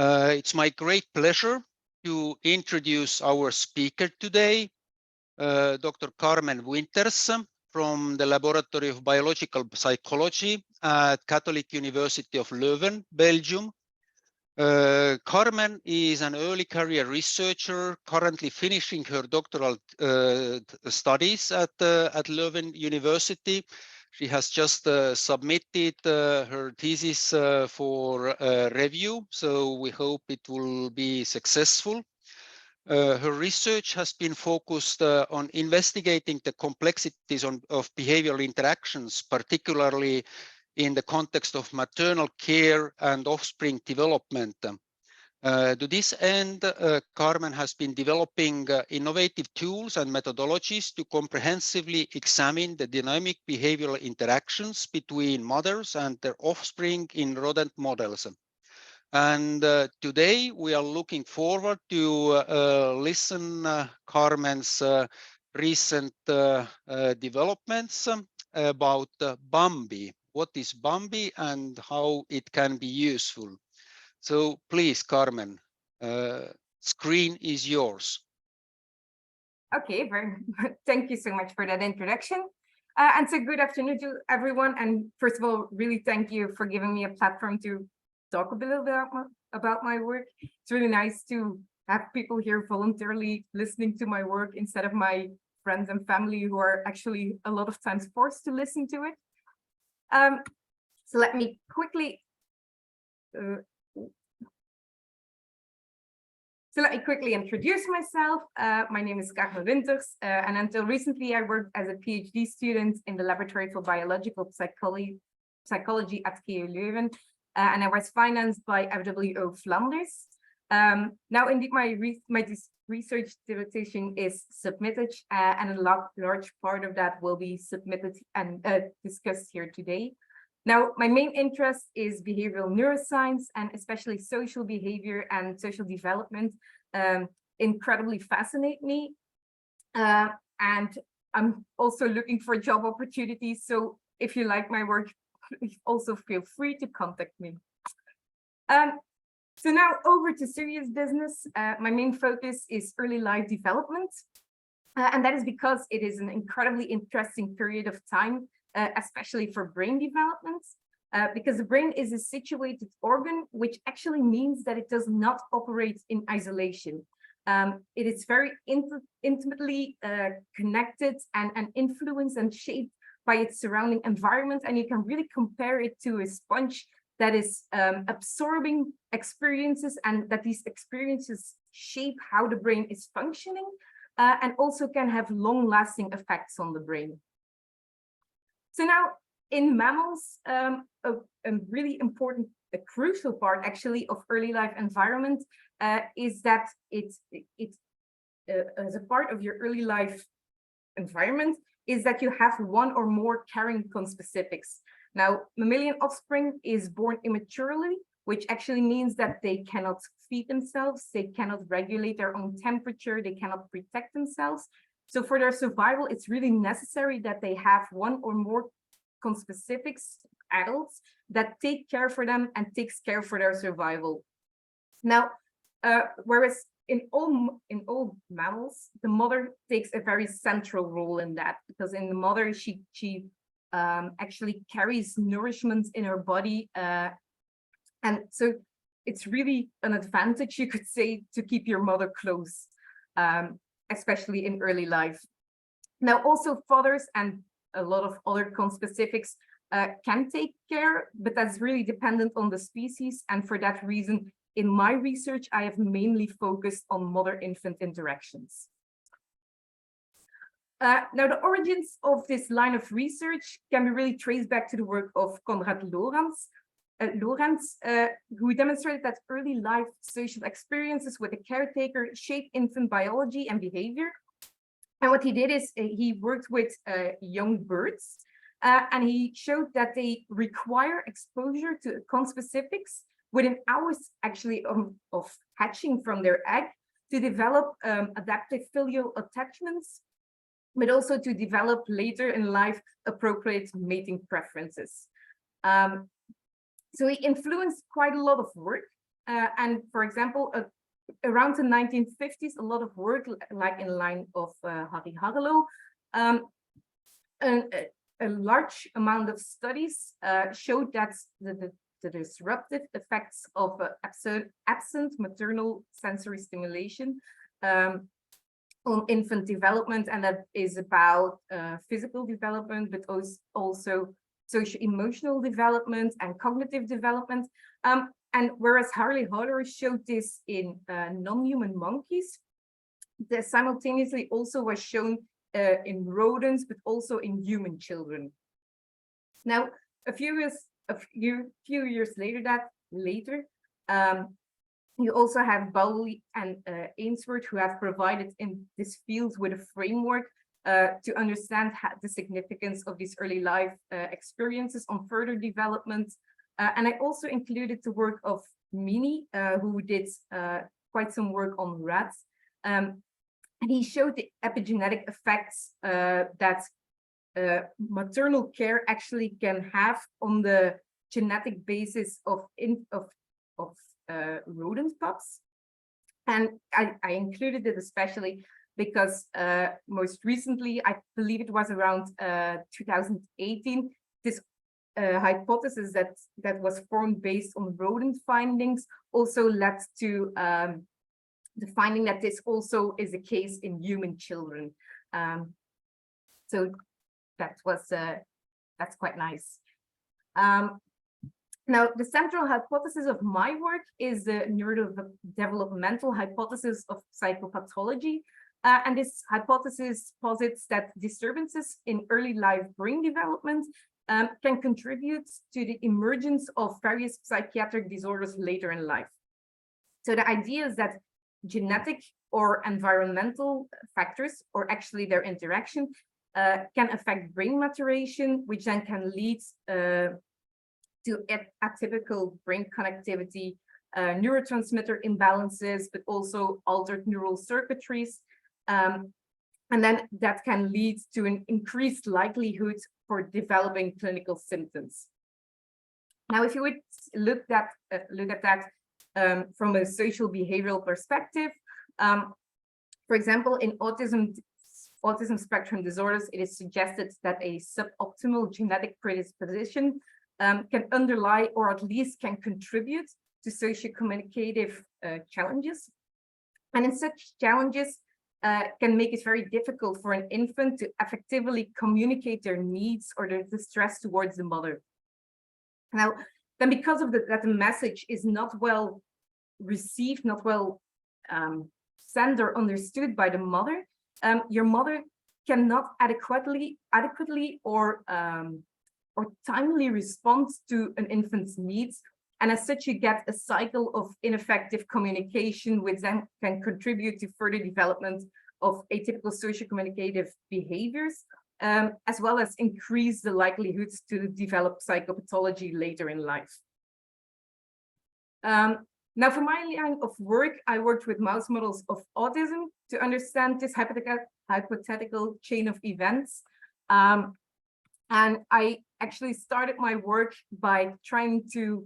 It's my great pleasure to introduce our speaker today, Dr. Carmen Winters from the Laboratory of Biological Psychology at Catholic University of Leuven, Belgium. Carmen is an early career researcher currently finishing her doctoral studies at Leuven University. She has just submitted her thesis for review, so we hope it will be successful. Her research has been focused on investigating the complexities of behavioral interactions, particularly in the context of maternal care and offspring development. To this end, Carmen has been developing innovative tools and methodologies to comprehensively examine the dynamic behavioral interactions between mothers and their offspring in rodent models. And today we are looking forward to listen Carmen's recent developments about BAMBI. What is BAMBI and how it can be useful? So please, Carmen, screen is yours. Okay, thank you so much for that introduction. And so good afternoon to everyone. And first of all, really thank you for giving me a platform to talk a little bit about my work. It's really nice to have people here voluntarily listening to my work instead of my friends and family who are actually a lot of times forced to listen to it. So let me quickly introduce myself. My name is Carmen Winters, and until recently I worked as a PhD student in the Laboratory for Biological Psychology at KU Leuven, and I was financed by FWO Flanders. Now, indeed, my research dissertation is submitted, and a large part of that will be submitted and discussed here today. Now, my main interest is behavioral neuroscience, and especially social behavior and social development incredibly fascinate me. And I'm also looking for job opportunities. So if you like my work, also feel free to contact me. So now over to serious business. My main focus is early life development. And that is because it is an incredibly interesting period of time, especially for brain development, because the brain is a situated organ, which actually means that it does not operate in isolation. It is very intimately connected and influenced and shaped by its surrounding environment. And you can really compare it to a sponge that is absorbing experiences, and that these experiences shape how the brain is functioning, and also can have long-lasting effects on the brain. So now in mammals, a really important, a crucial part actually of early life environment is that it's as a part of your early life environment is that you have one or more carrying conspecifics. Now, mammalian offspring is born immaturely, which actually means that they cannot feed themselves, they cannot regulate their own temperature, they cannot protect themselves. So for their survival, it's really necessary that they have one or more conspecifics, adults, that take care for them and takes care for their survival. Now, whereas in all mammals, the mother takes a very central role in that, because in the mother, she actually carries nourishment in her body. And so it's really an advantage, you could say, to keep your mother close, especially in early life. Now, also fathers and a lot of other conspecifics can take care, but that's really dependent on the species. And for that reason, in my research, I have mainly focused on mother-infant interactions. Now, the origins of this line of research can be really traced back to the work of Konrad Lorenz, who demonstrated that early life social experiences with a caretaker shape infant biology and behavior. And what he did is he worked with young birds, and he showed that they require exposure to conspecifics within hours actually of hatching from their egg to develop adaptive filial attachments, but also to develop later in life appropriate mating preferences. So he influenced quite a lot of work, And for example, around the 1950s, a lot of work, like in line of Harry Harlow, a large amount of studies showed that the disruptive effects of absent maternal sensory stimulation on infant development, and that is about physical development, but also socio-emotional development and cognitive development. And whereas Harley Harlow showed this in non-human monkeys, this simultaneously also was shown in rodents, but also in human children. Now, a few years later, you also have Bowley and Ainsworth, who have provided in this field with a framework to understand the significance of these early life experiences on further development. And I also included the work of Mini, who did quite some work on rats. And he showed the epigenetic effects that maternal care actually can have on the genetic basis of rodent pups. And I included it especially because most recently, I believe it was around 2018, this hypothesis that was formed based on rodent findings also led to the finding that this also is the case in human children. So that's quite nice. Now, the central hypothesis of my work is the neurodevelopmental hypothesis of psychopathology. And this hypothesis posits that disturbances in early life brain development can contribute to the emergence of various psychiatric disorders later in life. So the idea is that genetic or environmental factors, or actually their interaction, can affect brain maturation, which then can lead to atypical brain connectivity, neurotransmitter imbalances, but also altered neural circuitries. And then that can lead to an increased likelihood for developing clinical symptoms. Now, if you would look at that from a social behavioral perspective, for example, in autism spectrum disorders, it is suggested that a suboptimal genetic predisposition can underlie, or at least can contribute to socio-communicative challenges. And in such challenges can make it very difficult for an infant to effectively communicate their needs or their distress towards the mother. Now, then because of that the message is not well received, not well sent or understood by the mother, your mother cannot adequately or timely respond to an infant's needs. And as such, you get a cycle of ineffective communication, which then can contribute to further development of atypical social-communicative behaviors, as well as increase the likelihoods to develop psychopathology later in life. Now, for my line of work, I worked with mouse models of autism to understand this hypothetical chain of events. And I actually started my work by trying to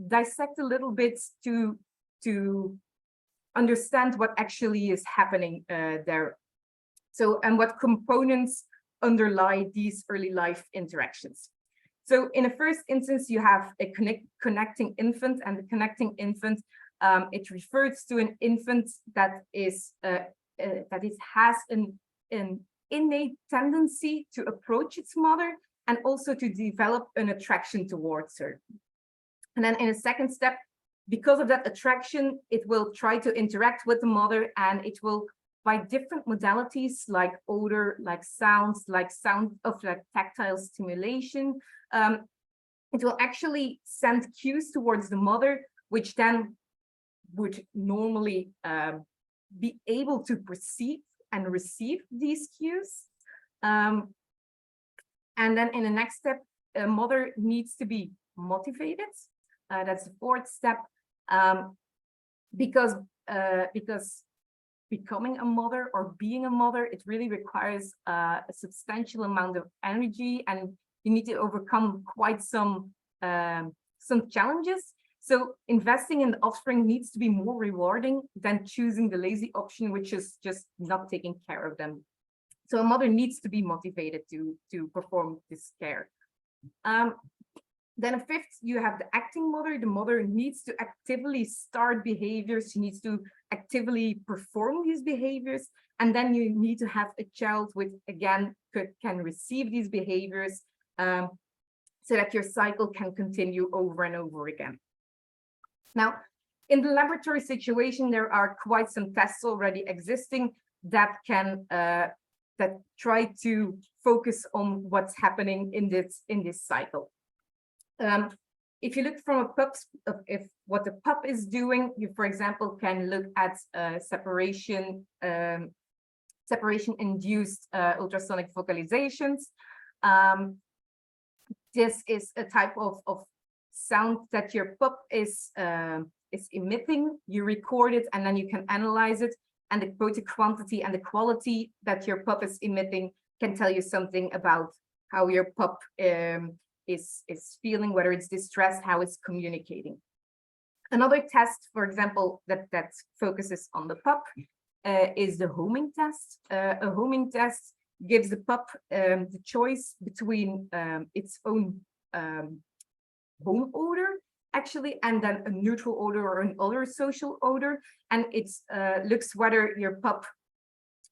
dissect a little bit to understand what actually is happening there. So, and what components underlie these early life interactions. So in the first instance, you have a connecting infant, and the connecting infant, it refers to an infant that has an innate tendency to approach its mother and also to develop an attraction towards her. And then in a second step, because of that attraction, it will try to interact with the mother, and it will, by different modalities like odor, like sounds, like tactile stimulation, it will actually send cues towards the mother, which then would normally be able to perceive and receive these cues. And then in the next step, a mother needs to be motivated. That's the fourth step, because becoming a mother or being a mother, it really requires a substantial amount of energy, and you need to overcome quite some challenges. So investing in the offspring needs to be more rewarding than choosing the lazy option, which is just not taking care of them. So a mother needs to be motivated to perform this care. Then a fifth, you have the acting mother. The mother needs to actively start behaviors. She needs to actively perform these behaviors. And then you need to have a child which, again, can receive these behaviors so that your cycle can continue over and over again. Now, in the laboratory situation, there are quite some tests already existing that can that try to focus on what's happening in this cycle. If you look from a pup's, if what the pup is doing, you, for example, can look at separation-induced ultrasonic vocalizations. This is a type of sound that your pup is emitting. You record it, and then you can analyze it. And both the quantity and the quality that your pup is emitting can tell you something about how your pup is feeling, whether it's distressed, how it's communicating. Another test, for example, that focuses on the pup is the homing test. A homing test gives the pup the choice between its own home odor, actually, and then a neutral odor or an other social odor, and it looks whether your pup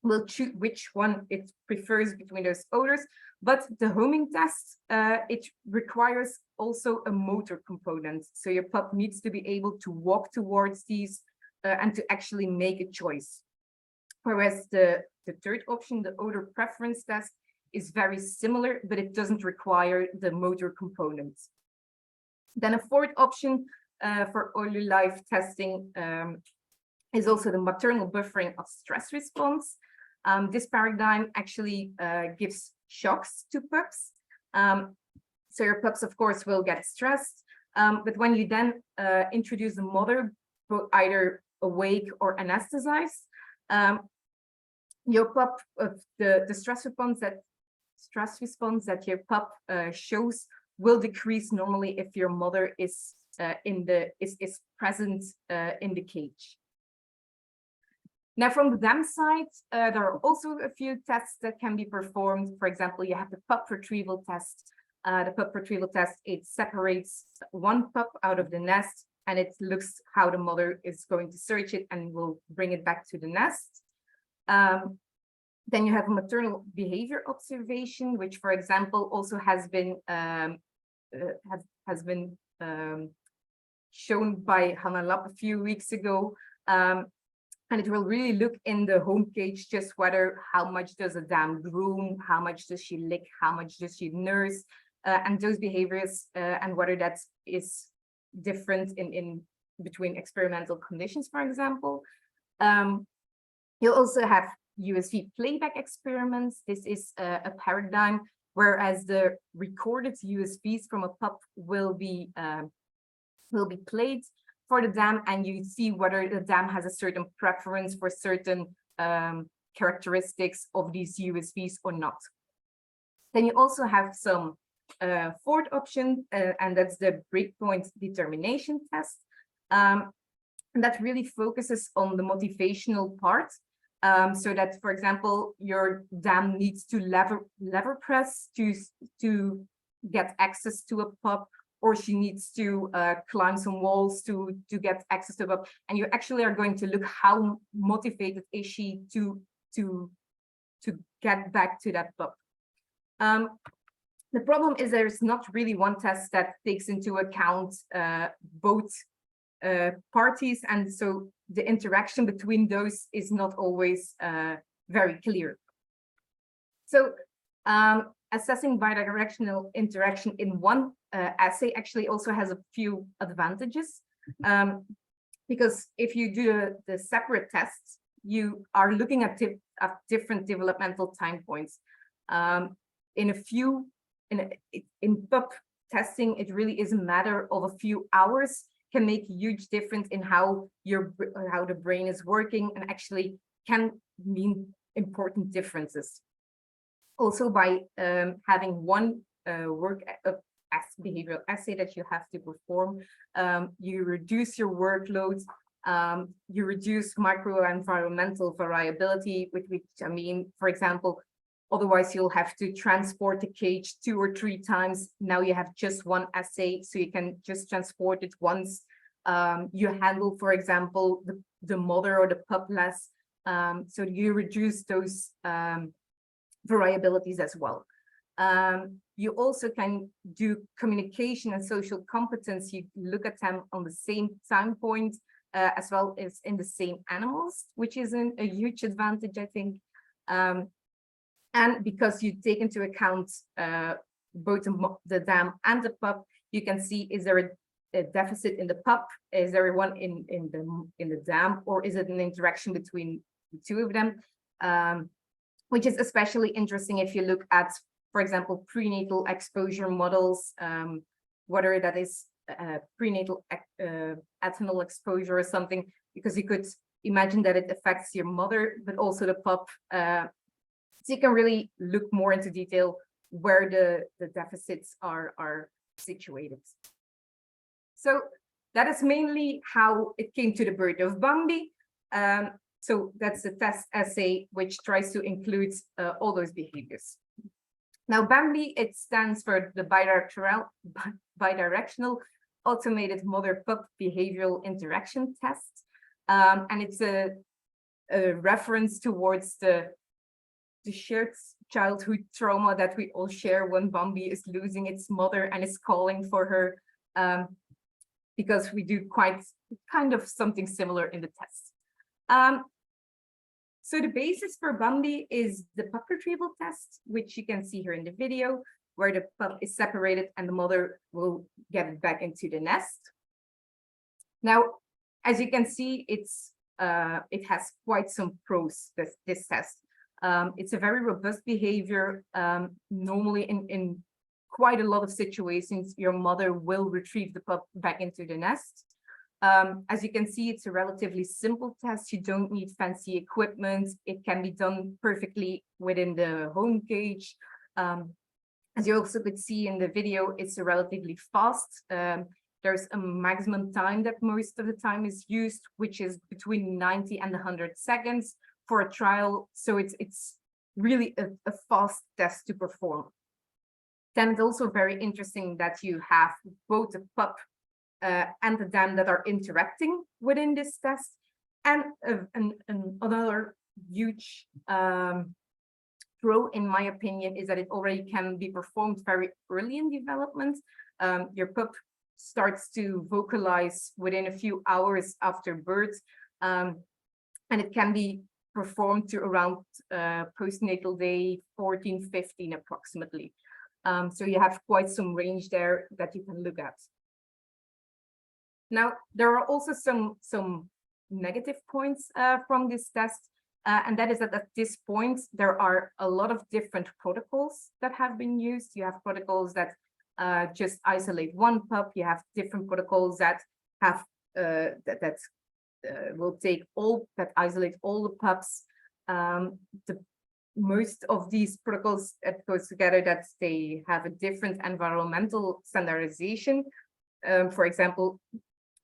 will choose which one it prefers between those odors. But the homing test, it requires also a motor component. So your pup needs to be able to walk towards these and to actually make a choice. Whereas the third option, the odor preference test, is very similar, but it doesn't require the motor components. Then a fourth option for early life testing is also the maternal buffering of stress response. This paradigm actually gives shocks to pups. So your pups, of course, will get stressed. But when you then introduce the mother, either awake or anesthetized, your pup, the stress response that your pup shows will decrease normally if your mother is present in the cage. Now, from the dam side, there are also a few tests that can be performed. For example, you have the pup retrieval test. The pup retrieval test, it separates one pup out of the nest, and it looks how the mother is going to search it and will bring it back to the nest. Then you have a maternal behavior observation, which, for example, also has been shown by Hannah Lapp a few weeks ago. And it will really look in the home cage just whether how much does a dam groom, how much does she lick, how much does she nurse, and those behaviors and whether that is different in between experimental conditions, for example. You'll also have USV playback experiments. This is a paradigm, whereas the recorded USVs from a pup will be played for the dam, and you see whether the dam has a certain preference for certain characteristics of these USVs or not. Then you also have some fourth option, and that's the breakpoint determination test. And that really focuses on the motivational part. So that, for example, your dam needs to lever press to get access to a pup, or she needs to climb some walls to get access to a pup. And you actually are going to look how motivated is she to get back to that pup. The problem is there's not really one test that takes into account both parties, and so the interaction between those is not always very clear. So assessing bidirectional interaction in one assay actually also has a few advantages, because if you do the separate tests, you are looking at different developmental time points. In pup testing, it really is a matter of a few hours, can make a huge difference in how the brain is working, and actually can mean important differences. Also, by having one behavioral assay that you have to perform. You reduce your workload. You reduce microenvironmental variability, with which I mean, for example, otherwise you'll have to transport the cage 2 or 3 times. Now you have just one assay, so you can just transport it once. You handle, for example, the mother or the pup less. So you reduce those variabilities as well. You also can do communication and social competence. You look at them on the same time point, as well as in the same animals, which is a huge advantage, I think. And because you take into account both the dam and the pup, you can see, is there a deficit in the pup? Is there one in the dam, or is it an interaction between the two of them? Which is especially interesting if you look at, for example, prenatal exposure models, whether that is prenatal ethanol exposure or something, because you could imagine that it affects your mother, but also the pup. So you can really look more into detail where the deficits are situated. So that is mainly how it came to the birth of BAMBI. So that's the test assay, which tries to include all those behaviors. Now, BAMBI, it stands for the bidirectional automated mother-pup behavioral interaction test. And it's a reference towards the shared childhood trauma that we all share when BAMBI is losing its mother and is calling for her, because we do kind of something similar in the test. So the basis for BAMBI is the pup retrieval test, which you can see here in the video, where the pup is separated and the mother will get it back into the nest. Now, as you can see, it has quite some pros, this test. It's a very robust behavior. Normally in quite a lot of situations, your mother will retrieve the pup back into the nest. As you can see, it's a relatively simple test. You don't need fancy equipment. It can be done perfectly within the home cage. As you also could see in the video, it's a relatively fast. There's a maximum time that most of the time is used, which is between 90 and 100 seconds for a trial. So it's really a fast test to perform. Then it's also very interesting that you have both the pup and the dam that are interacting within this test. And another huge pro, in my opinion, is that it already can be performed very early in development. Your pup starts to vocalize within a few hours after birth, and it can be performed to around postnatal day 14, 15 approximately. So you have quite some range there that you can look at. Now, there are also some negative points from this test, and that is that at this point, there are a lot of different protocols that have been used. You have protocols that just isolate one pup. You have different protocols that have will take that isolate all the pups. Most of these protocols that goes together that they have a different environmental standardization. For example,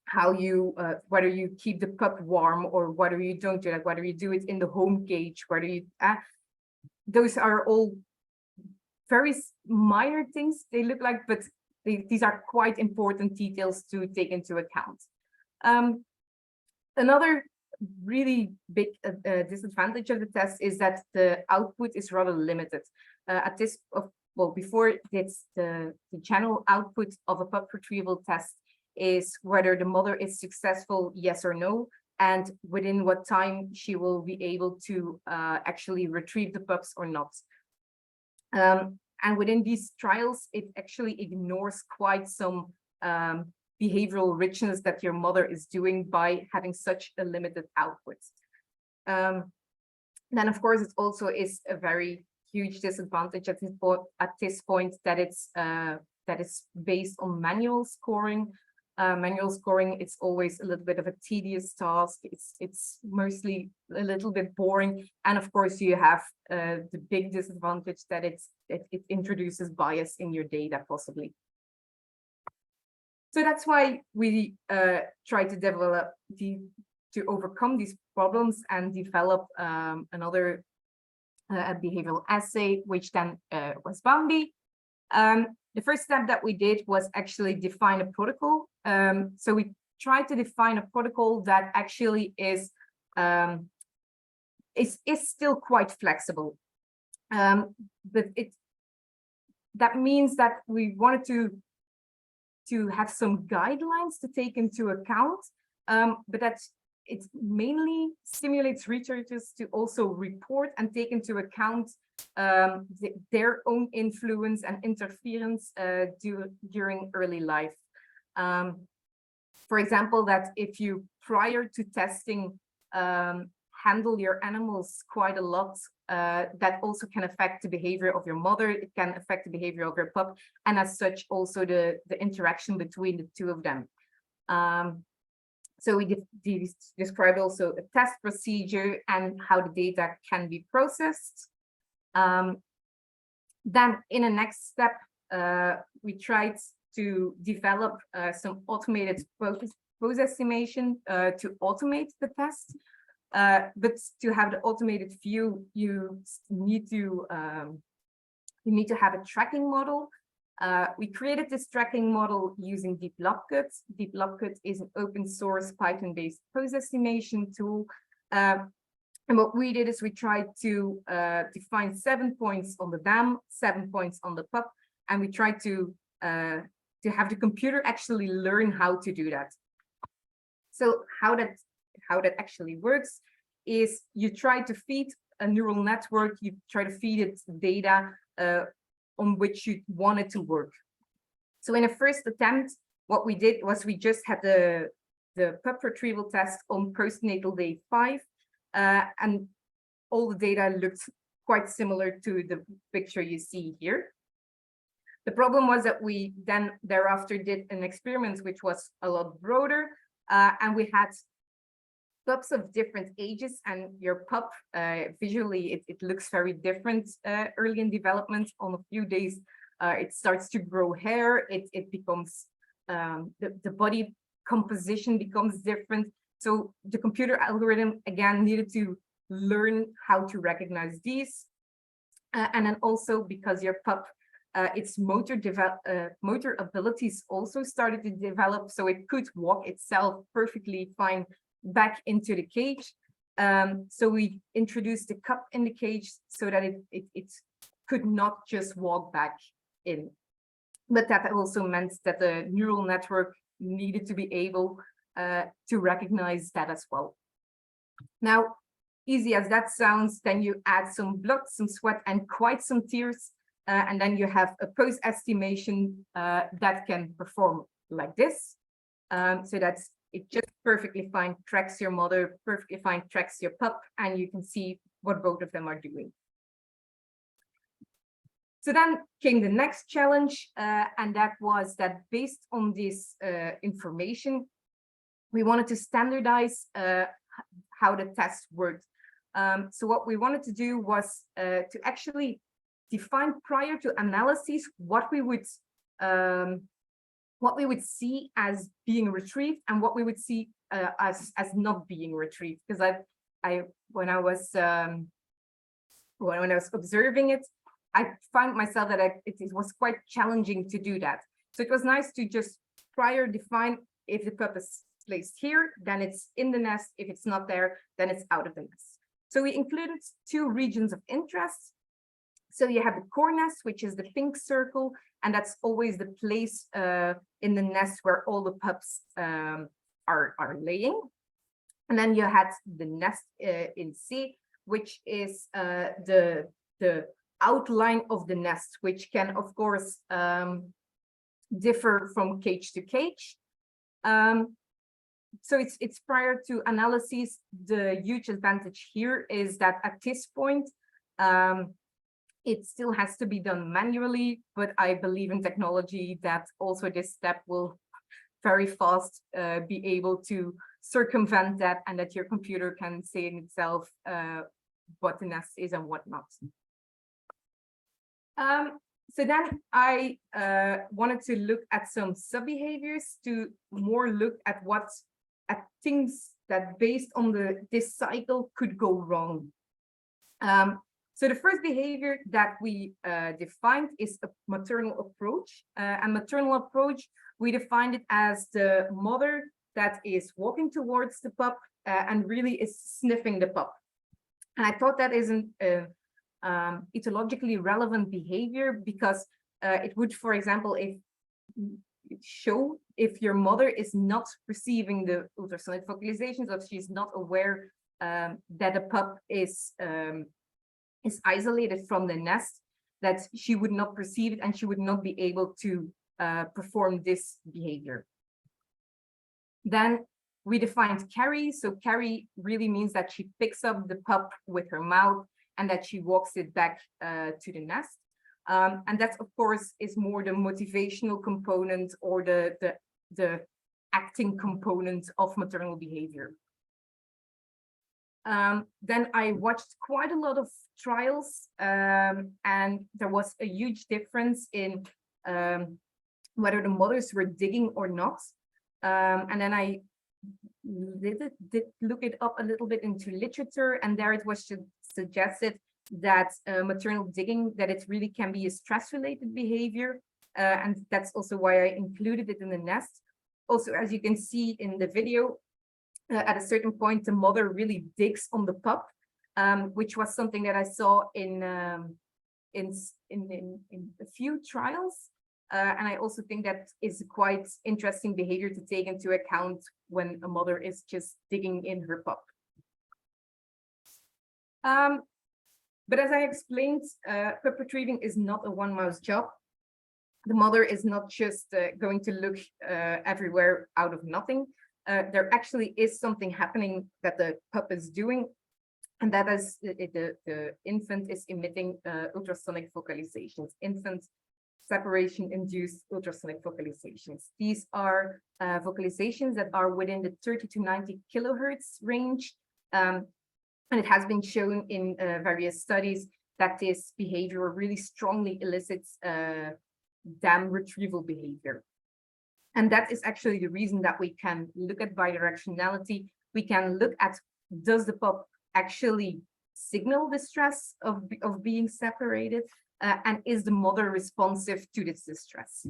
how you whether you keep the pup warm or whether you don't do that, whether you do it in the home cage, whether you those are all very minor things they look like, but these are quite important details to take into account. Another really big disadvantage of the test is that the output is rather limited. At this, well, before it's the general output of a pup retrieval test is whether the mother is successful, yes or no, and within what time she will be able to actually retrieve the pups or not. And within these trials, it actually ignores quite some behavioral richness that your mother is doing by having such a limited output. Then, of course, it also is a very huge disadvantage at this point that it's based on manual scoring. Manual scoring, it's always a little bit of a tedious task. It's mostly a little bit boring, and of course, you have the big disadvantage that it introduces bias in your data, possibly. So that's why we try to develop to overcome these problems and develop another behavioral assay, which then was BAMBI. The first step that we did was actually define a protocol. So we tried to define a protocol that actually is still quite flexible. But that means that we wanted to have some guidelines to take into account, but that it mainly stimulates researchers to also report and take into account their own influence and interference during early life. For example, that if you, prior to testing, handle your animals quite a lot, that also can affect the behavior of your mother, it can affect the behavior of your pup, and as such also the interaction between the two of them. So we described also a test procedure and how the data can be processed. Then in a next step, we tried to develop some automated pose estimation to automate the test. But to have the automated view, you need to have a tracking model. We created this tracking model using DeepLabCut. DeepLabCut is an open source Python-based pose estimation tool. And what we did is we tried to define 7 points on the dam, 7 points on the pup, and we tried to have the computer actually learn how to do that. So how that actually works is you try to feed a neural network, you try to feed it data on which you want it to work. So in a first attempt, what we did was we just had the pup retrieval test on postnatal day 5, and all the data looked quite similar to the picture you see here. The problem was that we then thereafter did an experiment which was a lot broader, and we had pups of different ages, and your pup visually it looks very different early in development. On a few days it starts to grow hair, it becomes the body composition becomes different. So the computer algorithm again needed to learn how to recognize these, and then also because your pup its motor abilities also started to develop, so it could walk itself perfectly fine back into the cage. So we introduced the cup in the cage so that it could not just walk back in. But that also meant that the neural network needed to be able to recognize that as well. Now, easy as that sounds, then you add some blood, some sweat, and quite some tears, and then you have a pose estimation that can perform like this. So that's it, just perfectly fine tracks your mother, perfectly fine tracks your pup, and you can see what both of them are doing. So then came the next challenge, and that was that based on this information, we wanted to standardize how the test worked. So what we wanted to do was to actually define prior to analysis what we would see as being retrieved and what we would see as not being retrieved. Because when I was observing it, I found myself that it was quite challenging to do that. So it was nice to just prior define if the pup is placed here, then it's in the nest. If it's not there, then it's out of the nest. So we included 2 regions of interest. So you have the core nest, which is the pink circle, and that's always the place in the nest where all the pups are laying. And then you had the nest in C, which is the outline of the nest, which can, of course, differ from cage to cage. So it's prior to analysis. The huge advantage here is that at this point, it still has to be done manually, but I believe in technology that also this step will very fast be able to circumvent that, and that your computer can say in itself what the nest is and what not. So then I wanted to look at some sub-behaviors to more look at things that based on this cycle could go wrong. So the first behavior that we defined is a maternal approach. And maternal approach, we defined it as the mother that is walking towards the pup and really is sniffing the pup. And I thought that is an etologically relevant behavior because it would, for example, show if your mother is not receiving the ultrasonic vocalizations, or she's not aware that a pup is isolated from the nest, that she would not perceive it and she would not be able to perform this behavior. Then we defined carry. So carry really means that she picks up the pup with her mouth and that she walks it back to the nest. And that, of course, is more the motivational component or the acting component of maternal behavior. Then I watched quite a lot of trials, and there was a huge difference in whether the mothers were digging or not. And then I did look it up a little bit into literature, and there it was suggested that maternal digging, that it really can be a stress-related behavior, and that's also why I included it in the nest. Also, as you can see in the video, at a certain point, the mother really digs on the pup, which was something that I saw in a few trials. And I also think that is a quite interesting behavior to take into account when a mother is just digging in her pup. But as I explained, pup retrieving is not a one-mouse job. The mother is not just going to look everywhere out of nothing. There actually is something happening that the pup is doing, and that is the infant is emitting ultrasonic vocalizations, infant separation-induced ultrasonic vocalizations. These are vocalizations that are within the 30 to 90 kilohertz range. And it has been shown in various studies that this behavior really strongly elicits dam retrieval behavior. And that is actually the reason that we can look at bidirectionality. We can look at, does the pup actually signal distress of being separated? And is the mother responsive to this distress?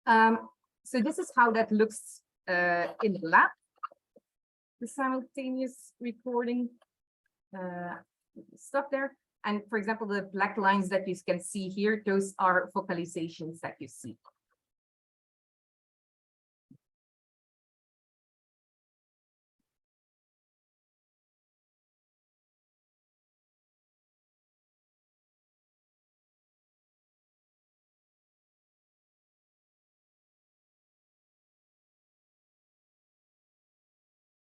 So this is how that looks in the lab. The simultaneous recording stuff there. And for example, the black lines that you can see here, those are vocalizations that you see.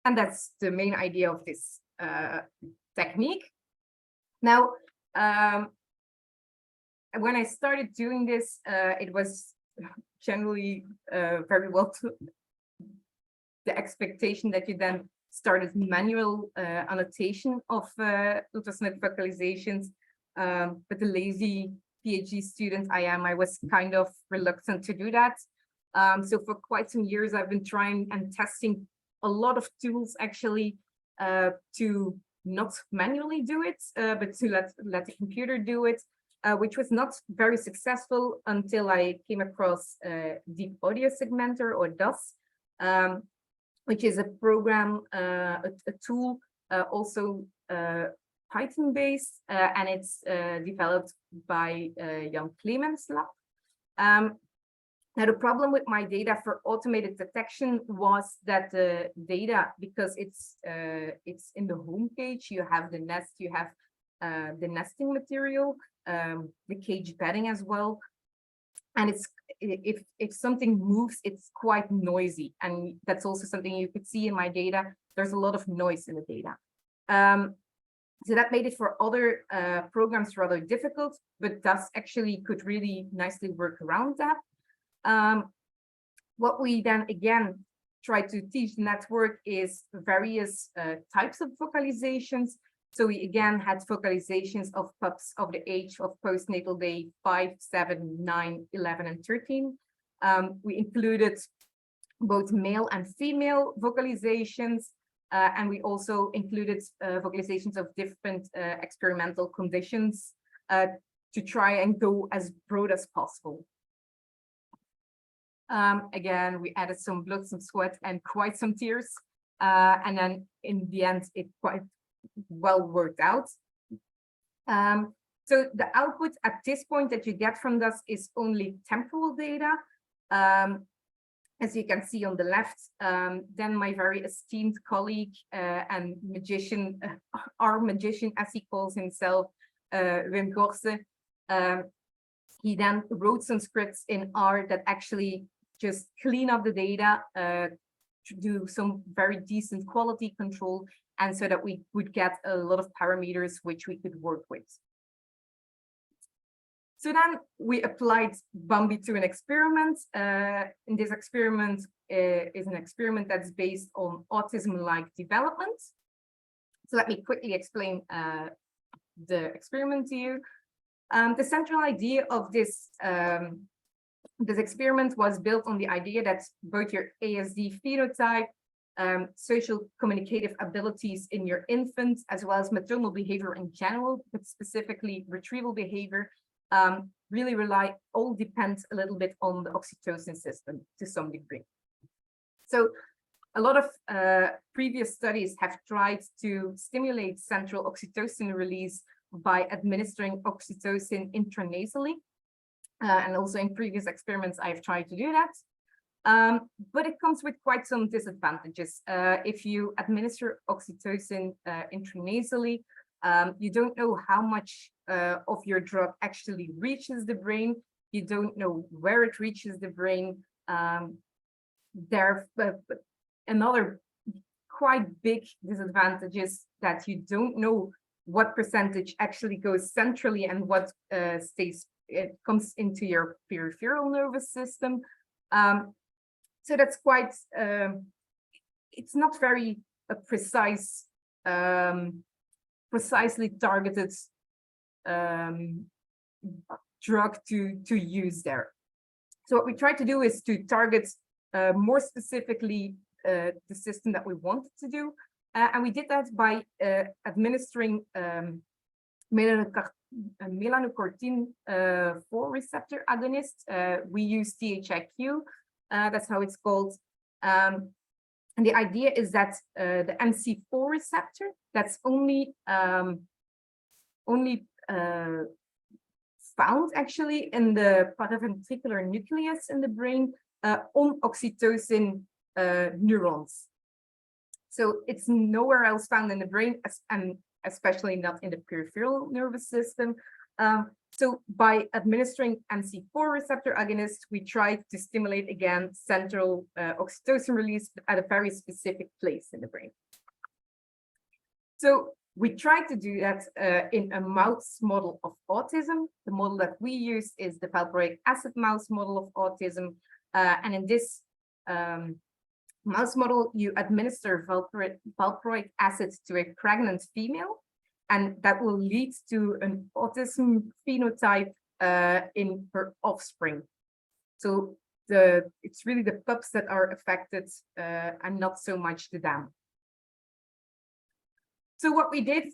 And that's the main idea of this technique. Now, when I started doing this, it was generally very well the expectation that you then started manual annotation of ultrasonic vocalizations. But the lazy PhD student I was kind of reluctant to do that. So for quite some years, I've been trying and testing a lot of tools actually to not manually do it, but to let the computer do it, which was not very successful until I came across Deep Audio Segmenter, or DAS, which is a program, a tool, also Python based, and it's developed by Jan Clemens Lab. Now, the problem with my data for automated detection was that the data, because it's in the home page, you have the nest, you have the nesting material, the cage bedding as well. And it's if something moves, it's quite noisy. And that's also something you could see in my data. There's a lot of noise in the data. So that made it for other programs rather difficult, but DAS actually could really nicely work around that. What we then again try to teach the network is various types of vocalizations. So we again had vocalizations of pups of the age of postnatal day 5, 7, 9, 11, and 13. We included both male and female vocalizations, and we also included vocalizations of different experimental conditions to try and go as broad as possible. Again, we added some blood, some sweat, and quite some tears. And then in the end, it quite well worked out. So the output at this point that you get from this is only temporal data. As you can see on the left, then my very esteemed colleague and magician, our magician as he calls himself, Wim Gorse, he then wrote some scripts in R that actually just clean up the data, to do some very decent quality control, and so that we would get a lot of parameters which we could work with. So then we applied BAMBI to an experiment. And this experiment is an experiment that's based on autism-like development. So let me quickly explain the experiment to you. The central idea of this this experiment was built on the idea that both your ASD phenotype, social communicative abilities in your infant, as well as maternal behavior in general, but specifically retrieval behavior, really all depends a little bit on the oxytocin system to some degree. So a lot of previous studies have tried to stimulate central oxytocin release by administering oxytocin intranasally. And also in previous experiments, I've tried to do that. But it comes with quite some disadvantages. If you administer oxytocin intranasally, you don't know how much of your drug actually reaches the brain. You don't know where it reaches the brain. Another quite big disadvantage is that you don't know what percentage actually goes centrally and what comes into your peripheral nervous system. So that's quite, it's not very precise, precisely targeted drug to use there. So what we try to do is to target more specifically the system that we wanted to do. And we did that by administering melanocortin 4 receptor agonist. We use THIQ, that's how it's called. And the idea is that the MC4 receptor, that's only found actually in the paraventricular nucleus in the brain on oxytocin neurons. So it's nowhere else found in the brain, and especially not in the peripheral nervous system. So by administering MC4 receptor agonist, we tried to stimulate again central oxytocin release at a very specific place in the brain. So we tried to do that in a mouse model of autism. The model that we use is the valproic acid mouse model of autism. And in this mouse model, you administer valproic acid to a pregnant female, and that will lead to an autism phenotype in her offspring. So it's really the pups that are affected and not so much the dam. So what we did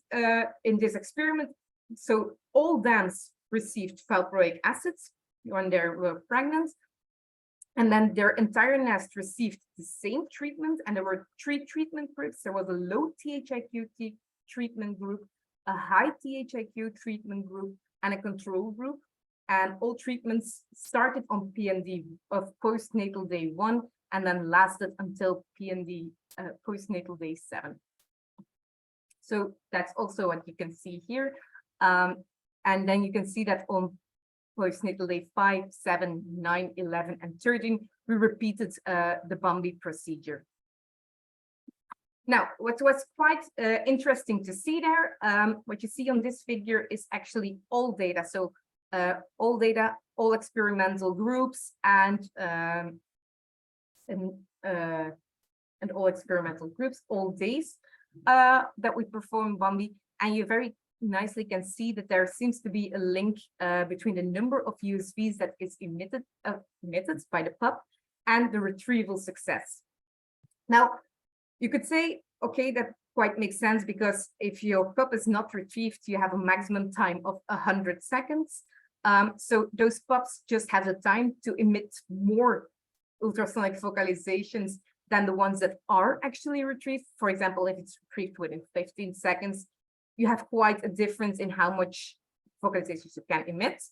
in this experiment, so all dams received valproic acid when they were pregnant, and then their entire nest received the same treatment, and there were 3 treatment groups. There was a low THIQ treatment group, a high THIQ treatment group, and a control group. And all treatments started on PND of postnatal day 1 and then lasted until PND postnatal day 7. So that's also what you can see here. And then you can see that on postnatal day 5, 7, 9, 11, and 13, we repeated the BAMBI procedure. Now, what was quite interesting to see there, what you see on this figure is actually all data. So all data, all experimental groups, and all experimental groups, all days that we perform BAMBI. And you very nicely can see that there seems to be a link between the number of USVs that is emitted by the pup and the retrieval success. Now, you could say, okay, that quite makes sense, because if your pup is not retrieved, you have a maximum time of 100 seconds. So those pups just have the time to emit more ultrasonic vocalizations than the ones that are actually retrieved. For example, if it's retrieved within 15 seconds, you have quite a difference in how much vocalizations you can emit.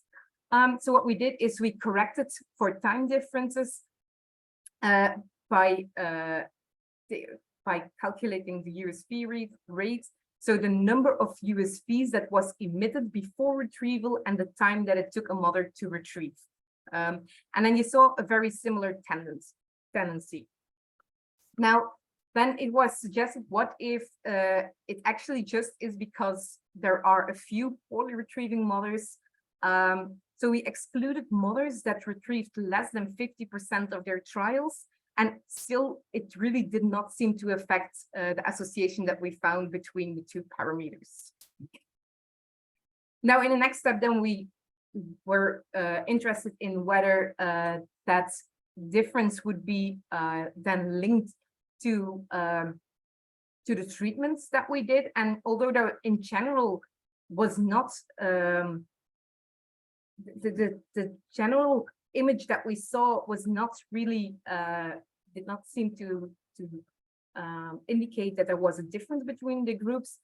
So what we did is we corrected for time differences by calculating the USV rate. So the number of USVs that was emitted before retrieval and the time that it took a mother to retrieve. And then you saw a very similar tendency. Now, then it was suggested, what if it actually just is because there are a few poorly retrieving mothers? So we excluded mothers that retrieved less than 50% of their trials, and still it really did not seem to affect the association that we found between the two parameters. Now, in the next step, then we were interested in whether that difference would be then linked to the treatments that we did. And although there in general was not the general image that we saw was not really did not seem to indicate that there was a difference between the groups.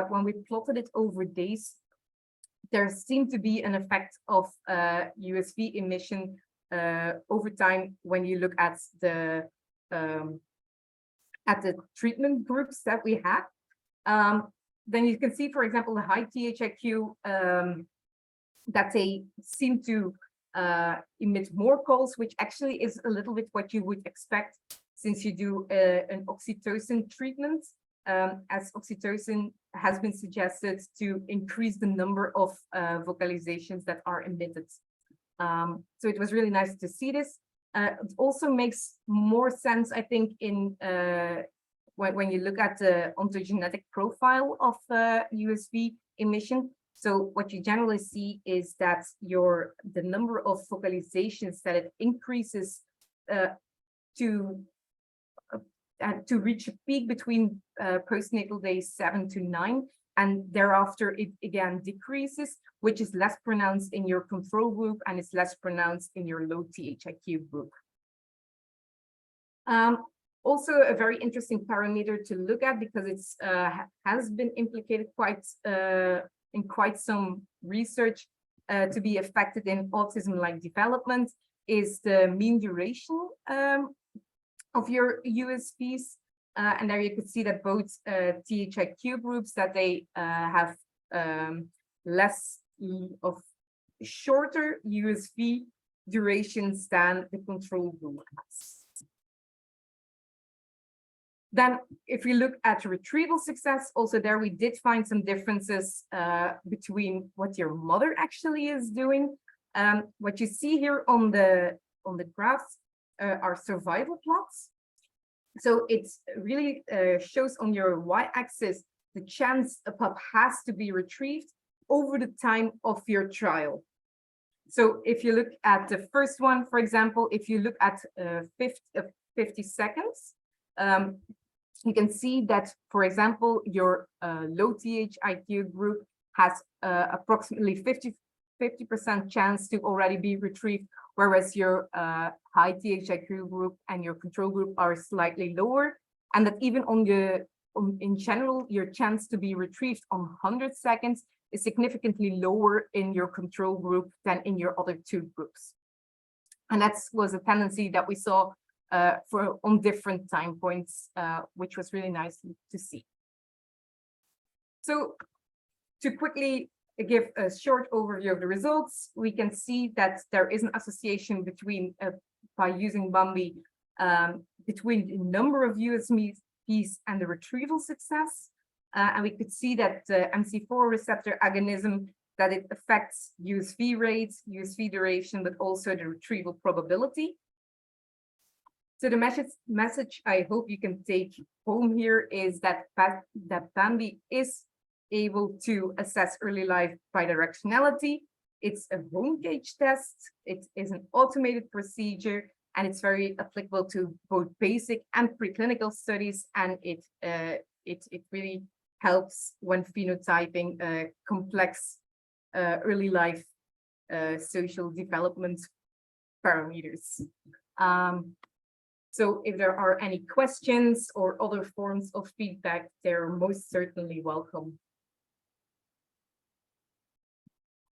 When we plotted it over days, there seemed to be an effect of USV emission over time when you look at the treatment groups that we had. Then you can see, for example, the high THIQ, that they seem to emit more calls, which actually is a little bit what you would expect since you do an oxytocin treatment, as oxytocin has been suggested to increase the number of vocalizations that are emitted. So it was really nice to see this. It also makes more sense, I think, in when you look at the ontogenetic profile of USV emission. So what you generally see is that the number of vocalizations that it increases to reach a peak between postnatal days 7 to 9, and thereafter it again decreases, which is less pronounced in your control group and is less pronounced in your low THIQ group. Also a very interesting parameter to look at, because it's has been implicated in quite some research to be affected in autism-like development, is the mean duration of your USVs. And there you could see that both THIQ groups, that they have less of shorter USV durations than the control group has. Then if we look at retrieval success, also there we did find some differences between what your mother actually is doing. What you see here on the graphs are survival plots. So it really shows on your y-axis the chance a pup has to be retrieved over the time of your trial. So if you look at the first one, for example, if you look at 50 seconds, you can see that, for example, your low THIQ group has approximately 50% chance to already be retrieved, whereas your high THIQ group and your control group are slightly lower, and that even in general, your chance to be retrieved on 100 seconds is significantly lower in your control group than in your other two groups. And that was a tendency that we saw on different time points, which was really nice to see. So to quickly give a short overview of the results, we can see that there is an association between, by using BAMBI, between the number of USVs and the retrieval success. And we could see that the MC4 receptor agonism, that it affects USV rates, USV duration, but also the retrieval probability. So the message I hope you can take home here is that BAMBI is able to assess early life bidirectionality. It's a home gauge test. It is an automated procedure, and it's very applicable to both basic and preclinical studies. And it really helps when phenotyping complex early life social development parameters. So if there are any questions or other forms of feedback, they're most certainly welcome.